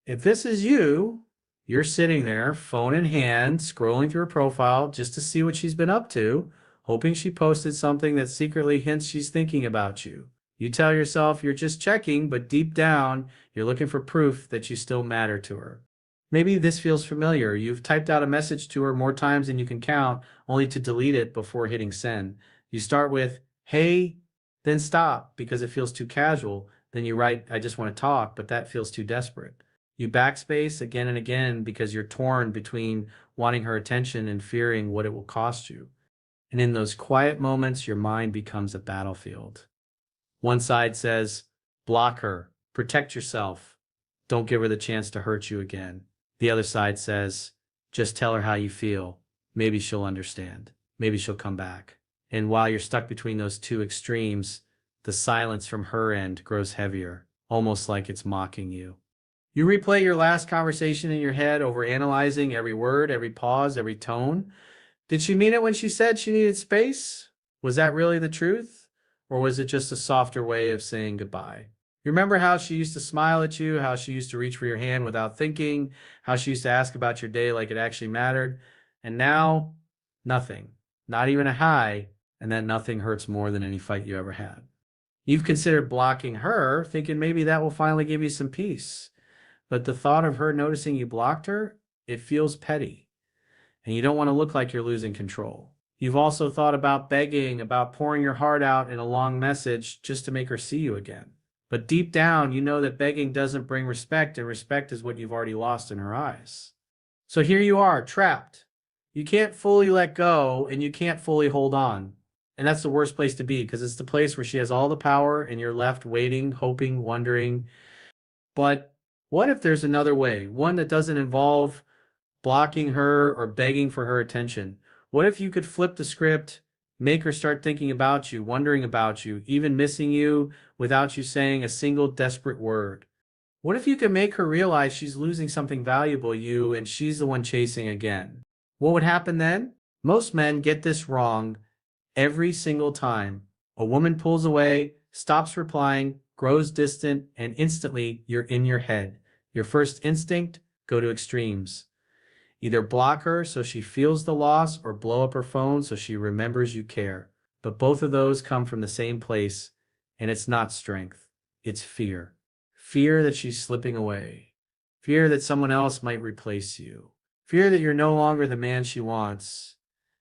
If this is you, you're sitting there, phone in hand, scrolling through her profile just to see what she's been up to, hoping she posted something that secretly hints she's thinking about you. You tell yourself you're just checking, but deep down, you're looking for proof that you still matter to her. Maybe this feels familiar. You've typed out a message to her more times than you can count, only to delete it before hitting send. You start with, hey, then stop because it feels too casual. Then you write, I just want to talk, but that feels too desperate. You backspace again and again because you're torn between wanting her attention and fearing what it will cost you. And in those quiet moments, your mind becomes a battlefield. One side says, block her, protect yourself, don't give her the chance to hurt you again. The other side says, just tell her how you feel. Maybe she'll understand. Maybe she'll come back. And while you're stuck between those two extremes, the silence from her end grows heavier, almost like it's mocking you. You replay your last conversation in your head, overanalyzing every word, every pause, every tone. Did she mean it when she said she needed space? Was that really the truth? Or was it just a softer way of saying goodbye? You remember how she used to smile at you, how she used to reach for your hand without thinking, how she used to ask about your day like it actually mattered? And now, nothing. Not even a hi, and that nothing hurts more than any fight you ever had. You've considered blocking her, thinking maybe that will finally give you some peace. But the thought of her noticing you blocked her, it feels petty. And you don't want to look like you're losing control. You've also thought about begging, about pouring your heart out in a long message just to make her see you again. But deep down, you know that begging doesn't bring respect, and respect is what you've already lost in her eyes. So here you are, trapped. You can't fully let go, and you can't fully hold on. And that's the worst place to be, because it's the place where she has all the power, and you're left waiting, hoping, wondering. But what if there's another way, one that doesn't involve blocking her or begging for her attention? What if you could flip the script, make her start thinking about you, wondering about you, even missing you without you saying a single desperate word? What if you could make her realize she's losing something valuable to you and she's the one chasing again? What would happen then? Most men get this wrong every single time. A woman pulls away, stops replying, grows distant, and instantly you're in your head. Your first instinct, go to extremes. Either block her so she feels the loss or blow up her phone so she remembers you care. But both of those come from the same place, and it's not strength. It's fear. Fear that she's slipping away. Fear that someone else might replace you. Fear that you're no longer the man she wants.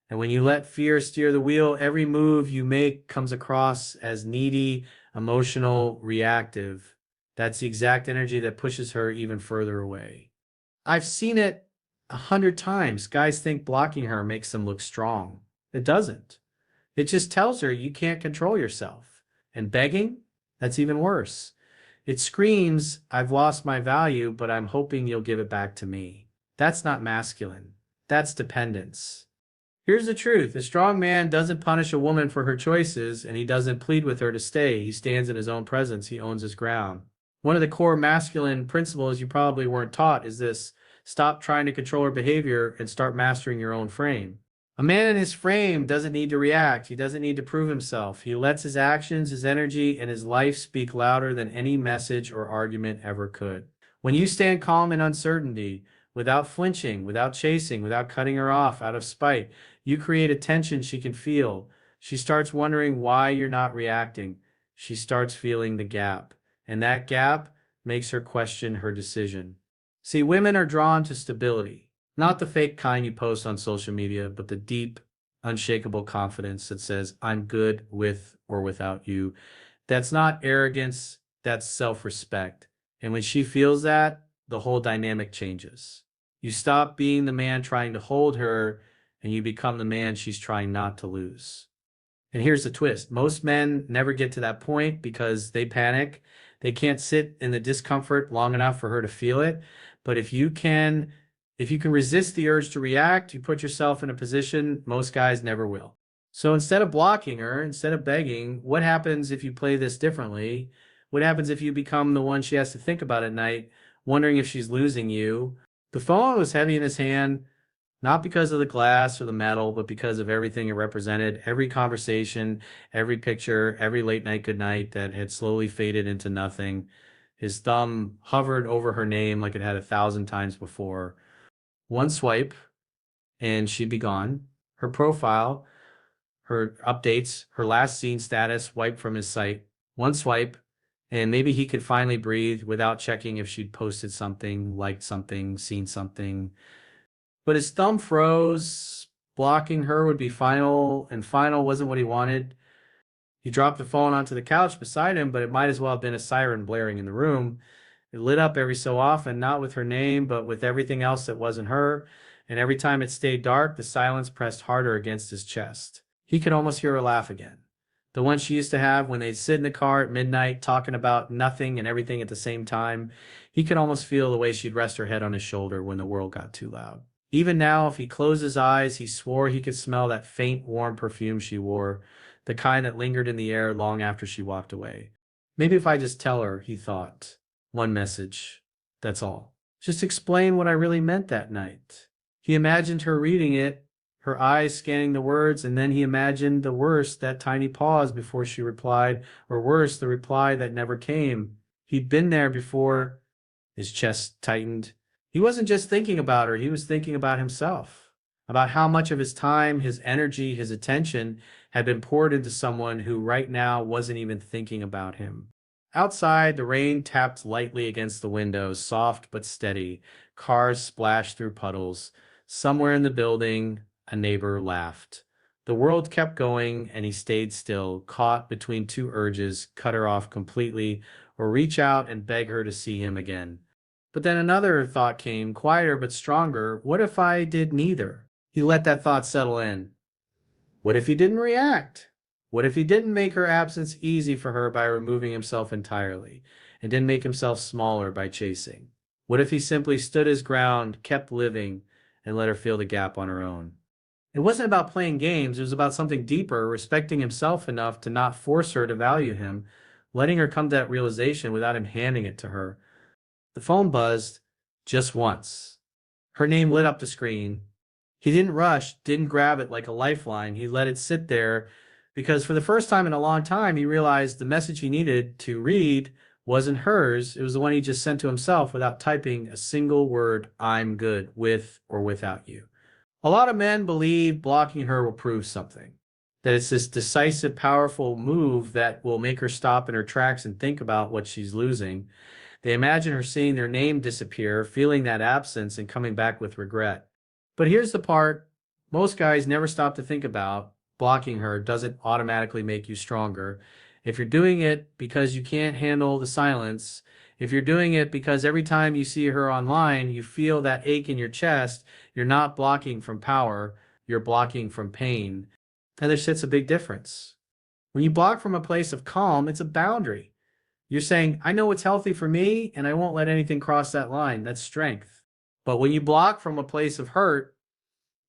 And when you let fear steer the wheel, every move you make comes across as needy, emotional, reactive. That's the exact energy that pushes her even further away. I've seen it 100 times. Guys think blocking her makes them look strong. It doesn't. It just tells her you can't control yourself. And begging? That's even worse. It screams, I've lost my value, but I'm hoping you'll give it back to me. That's not masculine. That's dependence. Here's the truth. A strong man doesn't punish a woman for her choices, and he doesn't plead with her to stay. He stands in his own presence. He owns his ground. One of the core masculine principles you probably weren't taught is this: stop trying to control her behavior and start mastering your own frame. A man in his frame doesn't need to react. He doesn't need to prove himself. He lets his actions, his energy, and his life speak louder than any message or argument ever could. When you stand calm in uncertainty, without flinching, without chasing, without cutting her off out of spite, you create a tension she can feel. She starts wondering why you're not reacting. She starts feeling the gap. And that gap makes her question her decision. See, women are drawn to stability, not the fake kind you post on social media, but the deep, unshakable confidence that says, I'm good with or without you. That's not arrogance, that's self-respect. And when she feels that, the whole dynamic changes. You stop being the man trying to hold her, and you become the man she's trying not to lose. And here's the twist. Most men never get to that point because they panic. They can't sit in the discomfort long enough for her to feel it. But if you can resist the urge to react, you put yourself in a position most guys never will. So instead of blocking her, instead of begging, what happens if you play this differently? What happens if you become the one she has to think about at night, wondering if she's losing you? The phone was heavy in his hand, not because of the glass or the metal, but because of everything it represented. Every conversation, every picture, every late night goodnight that had slowly faded into nothing. His thumb hovered over her name like it had 1,000 times before. One swipe, and she'd be gone. Her profile, her updates, her last seen status wiped from his sight. One swipe, and maybe he could finally breathe without checking if she'd posted something, liked something, seen something. But his thumb froze. Blocking her would be final, and final wasn't what he wanted. He dropped the phone onto the couch beside him, but it might as well have been a siren blaring in the room. It lit up every so often, not with her name, but with everything else that wasn't her. And every time it stayed dark, the silence pressed harder against his chest. He could almost hear her laugh again. The one she used to have when they'd sit in the car at midnight talking about nothing and everything at the same time. He could almost feel the way she'd rest her head on his shoulder when the world got too loud. Even now, if he closed his eyes, he swore he could smell that faint, warm perfume she wore, the kind that lingered in the air long after she walked away. Maybe if I just tell her, he thought. One message. That's all. Just explain what I really meant that night. He imagined her reading it, her eyes scanning the words, and then he imagined the worst, that tiny pause before she replied, or worse, the reply that never came. He'd been there before. His chest tightened. He wasn't just thinking about her, he was thinking about himself, about how much of his time, his energy, his attention had been poured into someone who right now wasn't even thinking about him. Outside, the rain tapped lightly against the windows, soft but steady. Cars splashed through puddles. Somewhere in the building, a neighbor laughed. The world kept going, and he stayed still, caught between two urges: cut her off completely or reach out and beg her to see him again. But then another thought came, quieter but stronger. What if I did neither? He let that thought settle in. What if he didn't react? What if he didn't make her absence easy for her by removing himself entirely, and didn't make himself smaller by chasing? What if he simply stood his ground, kept living, and let her feel the gap on her own? It wasn't about playing games, it was about something deeper, respecting himself enough to not force her to value him, letting her come to that realization without him handing it to her. The phone buzzed just once. Her name lit up the screen. He didn't rush, didn't grab it like a lifeline. He let it sit there because for the first time in a long time, he realized the message he needed to read wasn't hers. It was the one he just sent to himself without typing a single word: I'm good, with or without you. A lot of men believe blocking her will prove something, that it's this decisive, powerful move that will make her stop in her tracks and think about what she's losing. They imagine her seeing their name disappear, feeling that absence, and coming back with regret. But here's the part most guys never stop to think about. Blocking her doesn't automatically make you stronger. If you're doing it because you can't handle the silence, if you're doing it because every time you see her online, you feel that ache in your chest, you're not blocking from power, you're blocking from pain. And there's a big difference. When you block from a place of calm, it's a boundary. You're saying, I know what's healthy for me, and I won't let anything cross that line. That's strength. But when you block from a place of hurt,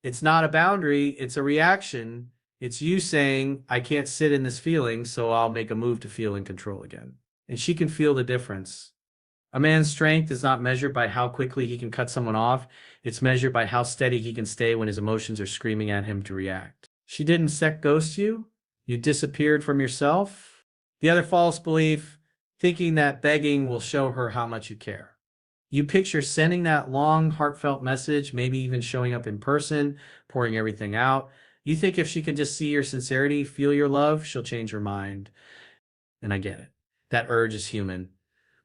it's not a boundary, it's a reaction. It's you saying, I can't sit in this feeling, so I'll make a move to feel in control again. And she can feel the difference. A man's strength is not measured by how quickly he can cut someone off. It's measured by how steady he can stay when his emotions are screaming at him to react. She didn't ghost you. You disappeared from yourself. The other false belief, thinking that begging will show her how much you care. You picture sending that long, heartfelt message, maybe even showing up in person, pouring everything out. You think if she can just see your sincerity, feel your love, she'll change her mind. And I get it. That urge is human.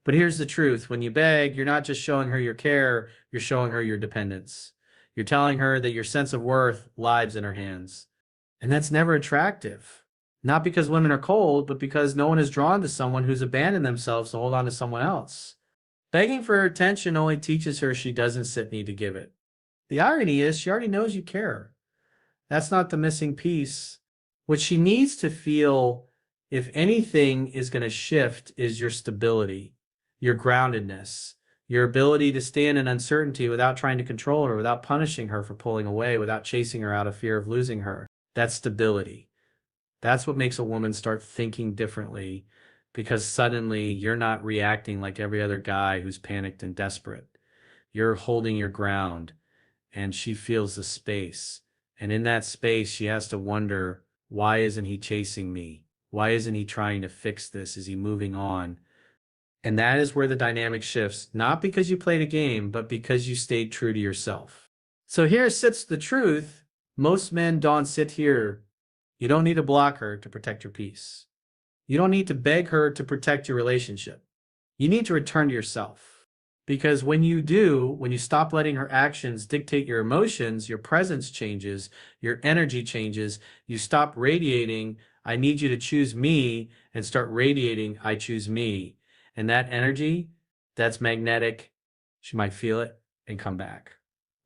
But here's the truth. When you beg, you're not just showing her your care, you're showing her your dependence. You're telling her that your sense of worth lies in her hands. And that's never attractive. Not because women are cold, but because no one is drawn to someone who's abandoned themselves to hold on to someone else. Begging for her attention only teaches her she doesn't need to give it. The irony is she already knows you care. That's not the missing piece. What she needs to feel, if anything is going to shift, is your stability, your groundedness, your ability to stand in uncertainty without trying to control her, without punishing her for pulling away, without chasing her out of fear of losing her. That's stability. That's what makes a woman start thinking differently, because suddenly you're not reacting like every other guy who's panicked and desperate. You're holding your ground, and she feels the space. And in that space, she has to wonder, why isn't he chasing me? Why isn't he trying to fix this? Is he moving on? And that is where the dynamic shifts, not because you played a game, but because you stayed true to yourself. So here sits the truth. Most men don't sit here. You don't need to block her to protect your peace. You don't need to beg her to protect your relationship. You need to return to yourself. Because when you do, when you stop letting her actions dictate your emotions, your presence changes, your energy changes, you stop radiating, I need you to choose me, and start radiating, I choose me. And that energy, that's magnetic. She might feel it and come back.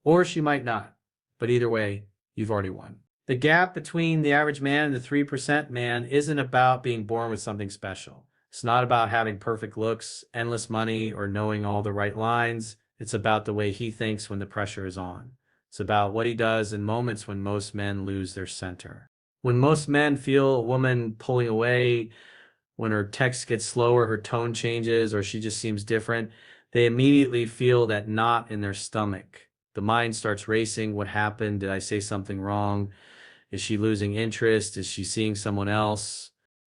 Or she might not. But either way, you've already won. The gap between the average man and the 3% man isn't about being born with something special. It's not about having perfect looks, endless money, or knowing all the right lines. It's about the way he thinks when the pressure is on. It's about what he does in moments when most men lose their center. When most men feel a woman pulling away, when her text gets slower, her tone changes, or she just seems different, they immediately feel that knot in their stomach. The mind starts racing. What happened? Did I say something wrong? Is she losing interest? Is she seeing someone else?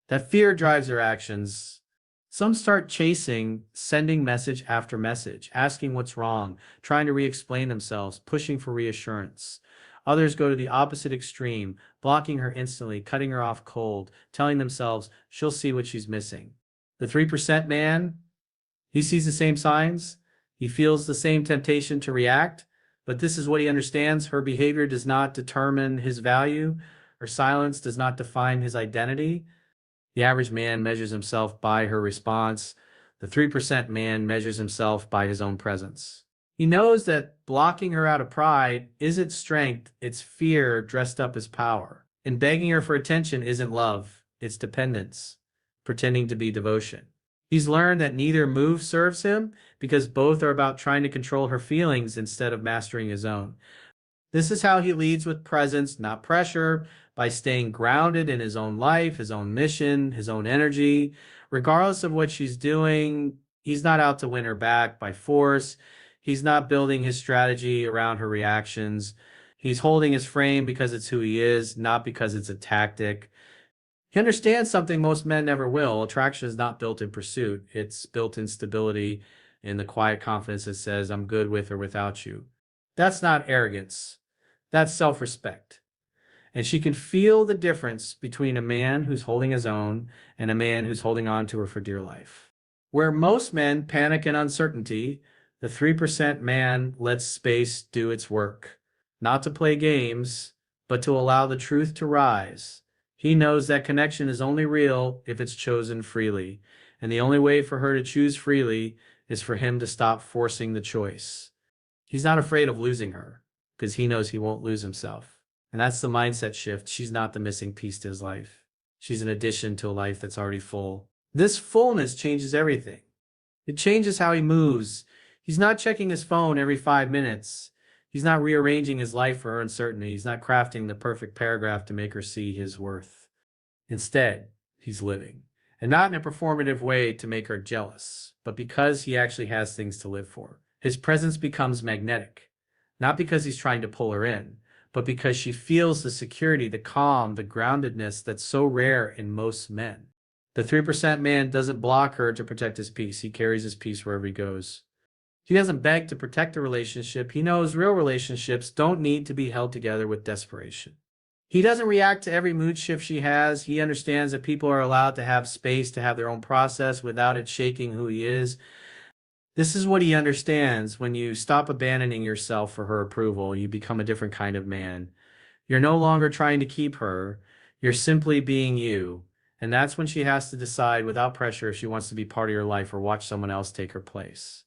That fear drives their actions. Some start chasing, sending message after message, asking what's wrong, trying to re-explain themselves, pushing for reassurance. Others go to the opposite extreme, blocking her instantly, cutting her off cold, telling themselves she'll see what she's missing. The 3% man, he sees the same signs. He feels the same temptation to react, but this is what he understands. Her behavior does not determine his value. Her silence does not define his identity. The average man measures himself by her response. The 3% man measures himself by his own presence. He knows that blocking her out of pride isn't strength, it's fear dressed up as power. And begging her for attention isn't love, it's dependence, pretending to be devotion. He's learned that neither move serves him because both are about trying to control her feelings instead of mastering his own. This is how he leads with presence, not pressure, by staying grounded in his own life, his own mission, his own energy. Regardless of what she's doing, he's not out to win her back by force. He's not building his strategy around her reactions. He's holding his frame because it's who he is, not because it's a tactic. He understands something most men never will. Attraction is not built in pursuit. It's built in stability, in the quiet confidence that says, I'm good with or without you. That's not arrogance. That's self-respect. And she can feel the difference between a man who's holding his own and a man who's holding on to her for dear life. Where most men panic in uncertainty, the 3% man lets space do its work. Not to play games, but to allow the truth to rise. He knows that connection is only real if it's chosen freely. And the only way for her to choose freely is for him to stop forcing the choice. He's not afraid of losing her because he knows he won't lose himself. And that's the mindset shift. She's not the missing piece to his life. She's an addition to a life that's already full. This fullness changes everything. It changes how he moves. He's not checking his phone every 5 minutes. He's not rearranging his life for her uncertainty. He's not crafting the perfect paragraph to make her see his worth. Instead, he's living. And not in a performative way to make her jealous, but because he actually has things to live for. His presence becomes magnetic. Not because he's trying to pull her in, but because she feels the security, the calm, the groundedness that's so rare in most men. The 3% man doesn't block her to protect his peace. He carries his peace wherever he goes. He doesn't beg to protect a relationship. He knows real relationships don't need to be held together with desperation. He doesn't react to every mood shift she has. He understands that people are allowed to have space to have their own process without it shaking who he is. This is what he understands. When you stop abandoning yourself for her approval, you become a different kind of man. You're no longer trying to keep her. You're simply being you. And that's when she has to decide without pressure if she wants to be part of your life or watch someone else take her place.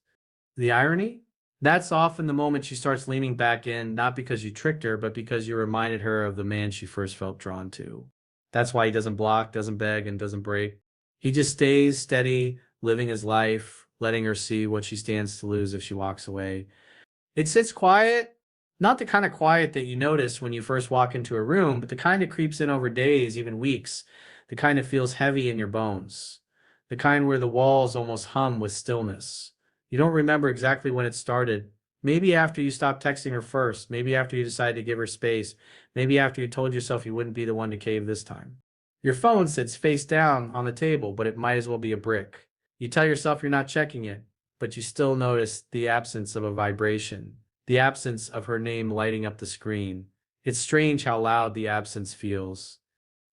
The irony? That's often the moment she starts leaning back in, not because you tricked her, but because you reminded her of the man she first felt drawn to. That's why he doesn't block, doesn't beg, and doesn't break. He just stays steady, living his life, letting her see what she stands to lose if she walks away. It sits quiet, not the kind of quiet that you notice when you first walk into a room, but the kind that creeps in over days, even weeks, the kind that feels heavy in your bones, the kind where the walls almost hum with stillness. You don't remember exactly when it started. Maybe after you stopped texting her first, maybe after you decided to give her space, maybe after you told yourself you wouldn't be the one to cave this time. Your phone sits face down on the table, but it might as well be a brick. You tell yourself you're not checking it, but you still notice the absence of a vibration, the absence of her name lighting up the screen. It's strange how loud the absence feels.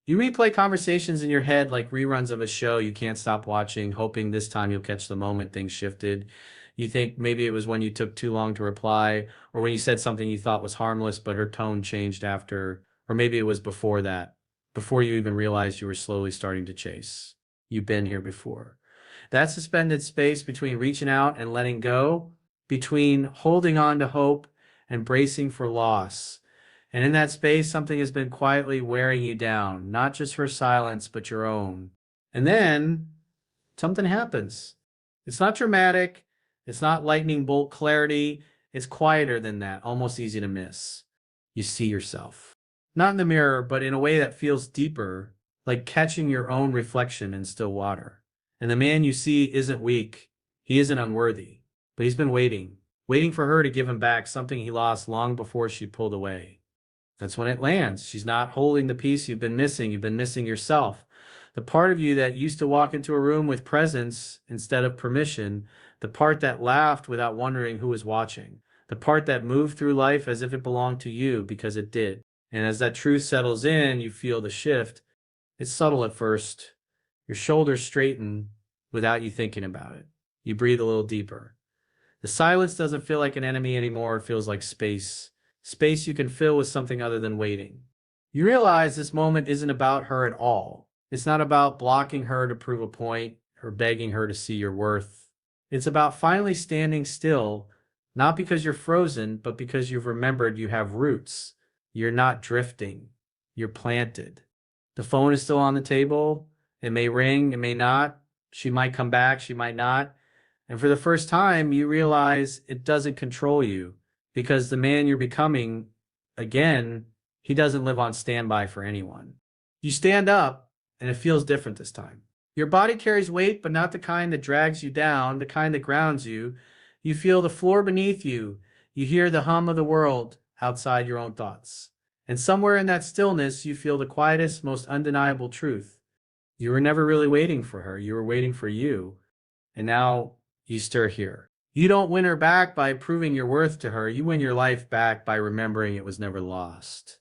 You replay conversations in your head like reruns of a show you can't stop watching, hoping this time you'll catch the moment things shifted. You think maybe it was when you took too long to reply, or when you said something you thought was harmless, but her tone changed after, or maybe it was before that, before you even realized you were slowly starting to chase. You've been here before. That suspended space between reaching out and letting go, between holding on to hope and bracing for loss. And in that space, something has been quietly wearing you down, not just her silence, but your own. And then something happens. It's not dramatic. It's not lightning bolt clarity. It's quieter than that, almost easy to miss. You see yourself. Not in the mirror, but in a way that feels deeper, like catching your own reflection in still water. And the man you see isn't weak. He isn't unworthy. But he's been waiting for her to give him back something he lost long before she pulled away. That's when it lands. She's not holding the piece you've been missing. You've been missing yourself. The part of you that used to walk into a room with presence instead of permission, the part that laughed without wondering who was watching, the part that moved through life as if it belonged to you because it did. And as that truth settles in, you feel the shift. It's subtle at first. Your shoulders straighten without you thinking about it. You breathe a little deeper. The silence doesn't feel like an enemy anymore. It feels like space. Space you can fill with something other than waiting. You realize this moment isn't about her at all. It's not about blocking her to prove a point or begging her to see your worth. It's about finally standing still, not because you're frozen, but because you've remembered you have roots. You're not drifting. You're planted. The phone is still on the table. It may ring, it may not. She might come back, she might not. And for the first time, you realize it doesn't control you because the man you're becoming, again, he doesn't live on standby for anyone. You stand up and it feels different this time. Your body carries weight, but not the kind that drags you down, the kind that grounds you. You feel the floor beneath you. You hear the hum of the world outside your own thoughts. And somewhere in that stillness, you feel the quietest, most undeniable truth. You were never really waiting for her. You were waiting for you. And now you stir here. You don't win her back by proving your worth to her. You win your life back by remembering it was never lost.